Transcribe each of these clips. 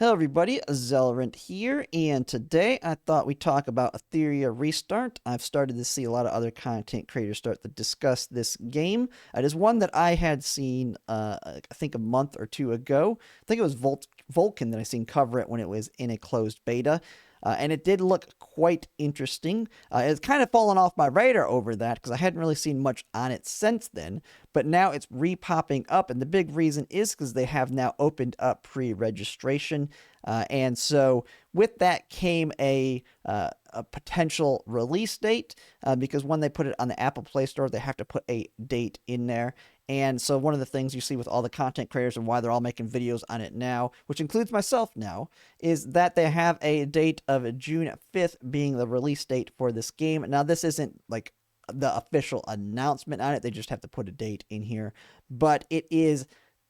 Hello everybody, Zelrant here, and today I thought we'd talk about Etheria Restart. I've started to see a lot of other content creators start to discuss this game. It is one that I had seen, I think a month or two ago. I think it was Vulcan that I seen cover it when it was in a closed beta. And it did look quite interesting. It's kind of fallen off my radar over that because I hadn't really seen much on it since then. But now it's re-popping up, and the big reason is because they have now opened up pre-registration. And so with that came a potential release date because when they put it on the Apple Play Store, they have to put a date in there. And so one of the things you see with all the content creators and why they're all making videos on it now, which includes myself now, is that they have a date of June 5th being the release date for this game. Now, this isn't like the official announcement on it. They just have to put a date in here. But it is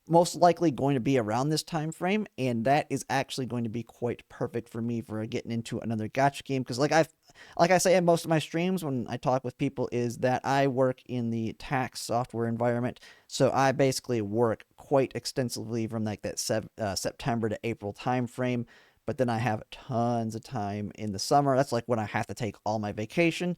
most likely going to be around this time frame, and that is actually going to be quite perfect for me for getting into another gacha game, because like I say in most of my streams when I talk with people, is that I work in the tax software environment, so I basically work quite extensively from like that September to April time frame. But then I have tons of time in the summer. That's like when I have to take all my vacation.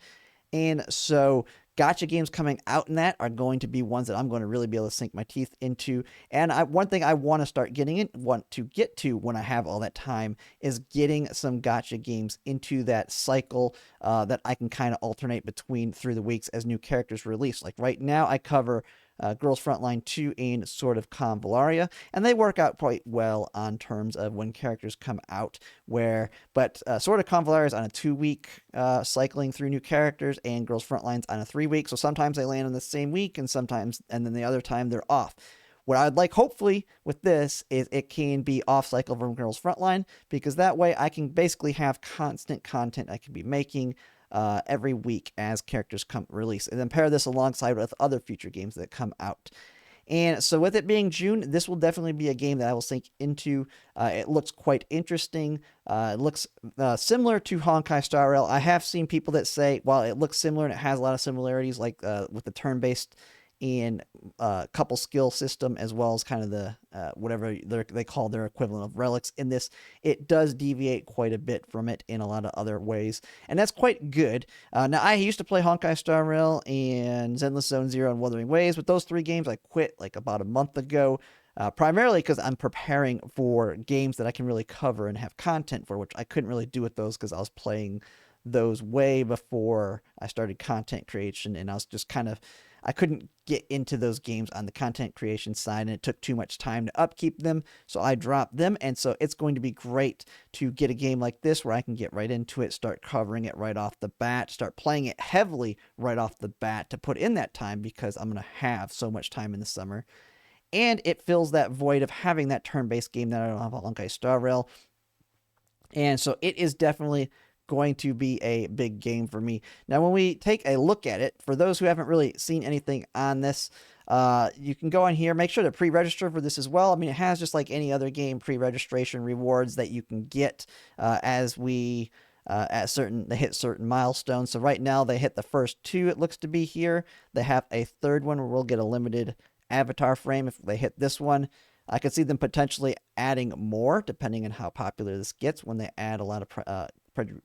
And so gacha games coming out in that are going to be ones that I'm going to really be able to sink my teeth into. And one thing I want to start want to get to when I have all that time is getting some gacha games into that cycle that I can kind of alternate between through the weeks as new characters release. Like right now I cover Girls Frontline 2 and Sword of Convallaria, and they work out quite well on terms of when characters come out. But Sword of Convallaria is on a 2-week cycling through new characters, and Girls Frontline's on a 3-week. So sometimes they land on the same week, and then the other time they're off. What I'd like, hopefully, with this is it can be off cycle from Girls Frontline, because that way I can basically have constant content I can be making every week as characters come release, and then pair this alongside with other future games that come out. And so with it being June, this will definitely be a game that I will sink into. It looks quite interesting. It looks similar to Honkai Star Rail. I have seen people that say, well, it looks similar and it has a lot of similarities, like with the turn-based and couple skill system, as well as kind of the whatever they call their equivalent of relics. In this, it does deviate quite a bit from it in a lot of other ways, and that's quite good. Now, I used to play Honkai Star Rail and Zenless Zone Zero and Wuthering Waves, but those 3 games I quit like about a month ago. Primarily because I'm preparing for games that I can really cover and have content for, which I couldn't really do with those because I was playing those way before I started content creation, and I was just I couldn't get into those games on the content creation side, and it took too much time to upkeep them, so I dropped them. And so it's going to be great to get a game like this where I can get right into it, start covering it right off the bat, start playing it heavily right off the bat to put in that time, because I'm going to have so much time in the summer. And it fills that void of having that turn-based game that I don't have on Honkai Star Rail. And so it is definitely going to be a big game for me. Now, when we take a look at it, for those who haven't really seen anything on this, you can go on here, make sure to pre-register for this as well. I mean, it has just like any other game pre-registration rewards that you can get as we they hit certain milestones. So right now they hit the first 2, it looks to be here. They have a 3rd one where we'll get a limited avatar frame if they hit this one. I could see them potentially adding more depending on how popular this gets when they add a lot of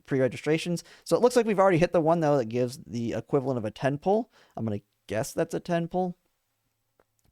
pre-registrations. So it looks like we've already hit the one, though, that gives the equivalent of a 10 pull. I'm going to guess that's a 10 pull.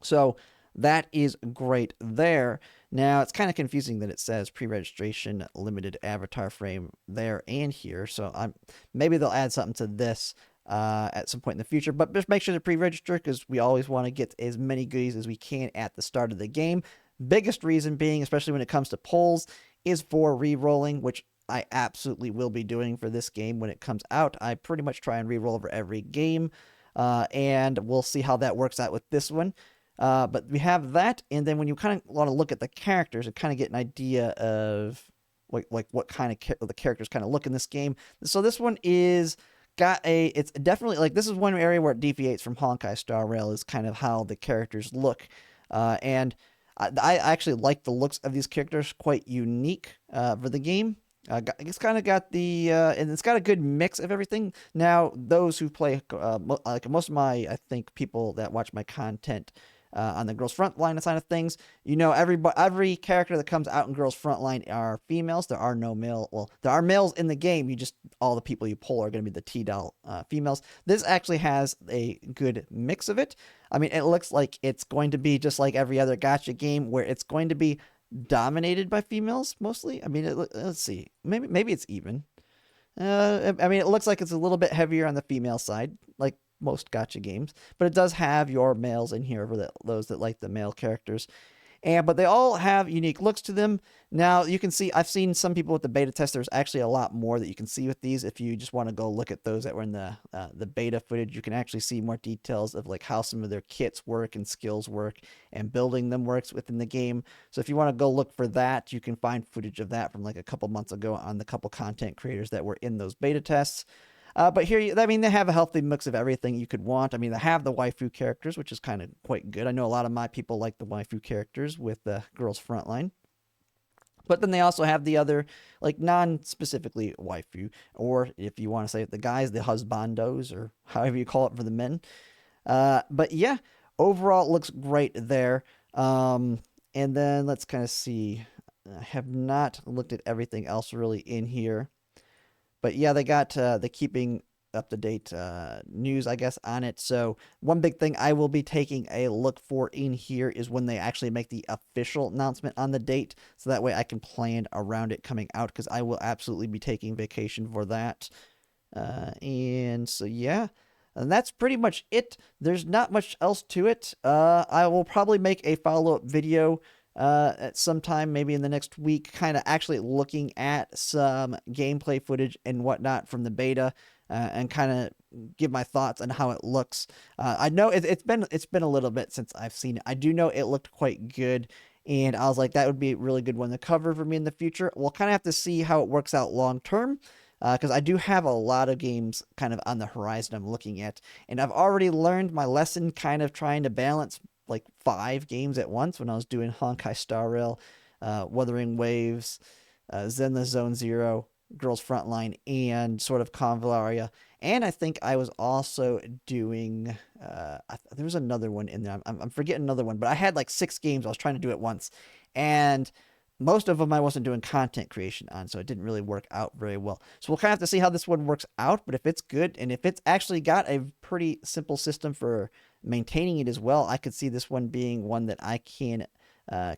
So that is great there. Now, it's kind of confusing that it says pre-registration limited avatar frame there and here. So maybe they'll add something to this at some point in the future, but just make sure to pre-register, because we always want to get as many goodies as we can at the start of the game. Biggest reason being, especially when it comes to pulls, is for re-rolling, which I absolutely will be doing for this game when it comes out. I pretty much try and re-roll over every game, and we'll see how that works out with this one. But we have that, and then when you kind of want to look at the characters and kind of get an idea of like what kind of the characters kind of look in this game. So this one is it's definitely, like, this is one area where it deviates from Honkai Star Rail, is kind of how the characters look, and I actually like the looks of these characters, quite unique for the game. It's kind of got and it's got a good mix of everything. Now, those who play, like most of my, I think, people that watch my content On the Girls Frontline side of things, every character that comes out in Girls Frontline are females. There are no male. Well, there are males in the game. All the people you pull are going to be the T-Doll females. This actually has a good mix of it. I mean, it looks like it's going to be just like every other gacha game where it's going to be dominated by females mostly. I mean, let's see. Maybe it's even. I mean, it looks like it's a little bit heavier on the female side, like most gacha games, but it does have your males in here for those that like the male characters. But they all have unique looks to them. Now you can see, I've seen some people with the beta test. There's actually a lot more that you can see with these. If you just want to go look at those that were in the beta footage, you can actually see more details of like how some of their kits work and skills work and building them works within the game. So if you want to go look for that, you can find footage of that from like a couple months ago on the couple content creators that were in those beta tests. But here, I mean, they have a healthy mix of everything you could want. I mean, they have the waifu characters, which is kind of quite good. I know a lot of my people like the waifu characters with the Girls Frontline. But then they also have the other, like, non-specifically waifu, or if you want to say it, the guys, the husbandos, or however you call it for the men. But yeah, overall, it looks great there. And then let's kind of see. I have not looked at everything else really in here. But yeah, they got the keeping up to date news, I guess, on it. So one big thing I will be taking a look for in here is when they actually make the official announcement on the date. So that way I can plan around it coming out, because I will absolutely be taking vacation for that. And so yeah, and that's pretty much it. There's not much else to it. I will probably make a follow-up video at some time, maybe in the next week, kind of actually looking at some gameplay footage and whatnot from the beta, and kind of give my thoughts on how it looks. I know it's been a little bit since I've seen it. I do know it looked quite good, and I was like, that would be a really good one to cover for me in the future. We'll kind of have to see how it works out long term, because I do have a lot of games kind of on the horizon I'm looking at, and I've already learned my lesson kind of trying to balance like 5 games at once when I was doing Honkai Star Rail, Wuthering Waves, Zenless Zone Zero, Girls Frontline, and sort of Convallaria. And I think I was also doing, there was another one in there. I'm forgetting another one, but I had like 6 games I was trying to do at once. And most of them I wasn't doing content creation on, so it didn't really work out very well. So we'll kind of have to see how this one works out, but if it's good, and if it's actually got a pretty simple system for maintaining it as well, I could see this one being one that I can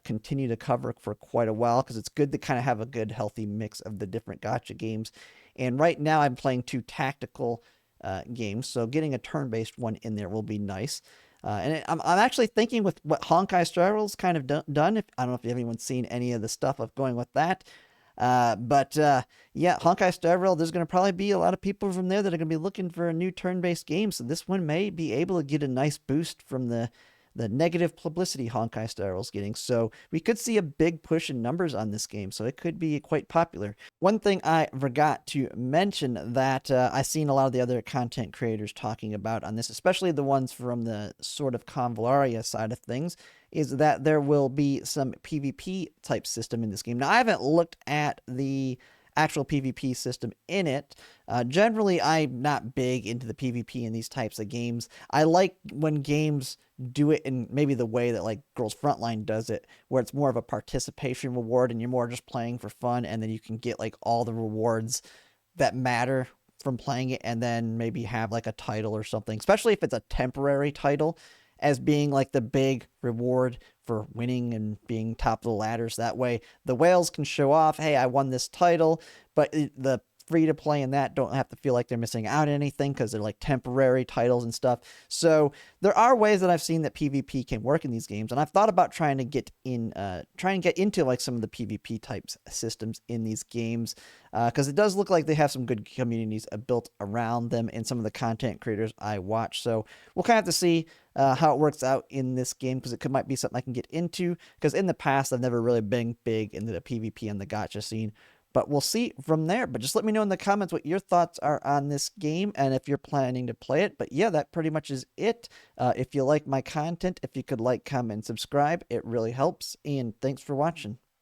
continue to cover for quite a while, because it's good to kind of have a good, healthy mix of the different gacha games. And right now I'm playing 2 tactical games, so getting a turn-based one in there will be nice. I'm actually thinking with what Honkai Star Rail's kind of done. I don't know if anyone's seen any of the stuff of going with that. But yeah, Honkai Star Rail, there's going to probably be a lot of people from there that are going to be looking for a new turn-based game. So this one may be able to get a nice boost from the negative publicity Honkai Star Rail's getting. So we could see a big push in numbers on this game. So it could be quite popular. One thing I forgot to mention that I've seen a lot of the other content creators talking about on this, especially the ones from the sort of Convallaria side of things, is that there will be some PvP type system in this game. Now, I haven't looked at the actual PvP system in it. Generally, I'm not big into the PvP in these types of games. I like when games do it in maybe the way that like Girls Frontline does it, where it's more of a participation reward and you're more just playing for fun, and then you can get like all the rewards that matter from playing it, and then maybe have like a title or something, especially if it's a temporary title, as being like the big reward for winning and being top of the ladders. That way the whales can show off, hey, I won this title, but the free to play in that don't have to feel like they're missing out on anything, because they're like temporary titles and stuff. So there are ways that I've seen that PvP can work in these games, and I've thought about trying to get into like some of the PvP types systems in these games, because it does look like they have some good communities built around them in some of the content creators I watch. So we'll kind of have to see how it works out in this game, because it might be something I can get into, because in the past I've never really been big into the PvP and the gacha scene. But we'll see from there. But just let me know in the comments what your thoughts are on this game, and if you're planning to play it. But yeah, that pretty much is it. If you like my content, if you could like, comment, and subscribe, it really helps. And thanks for watching.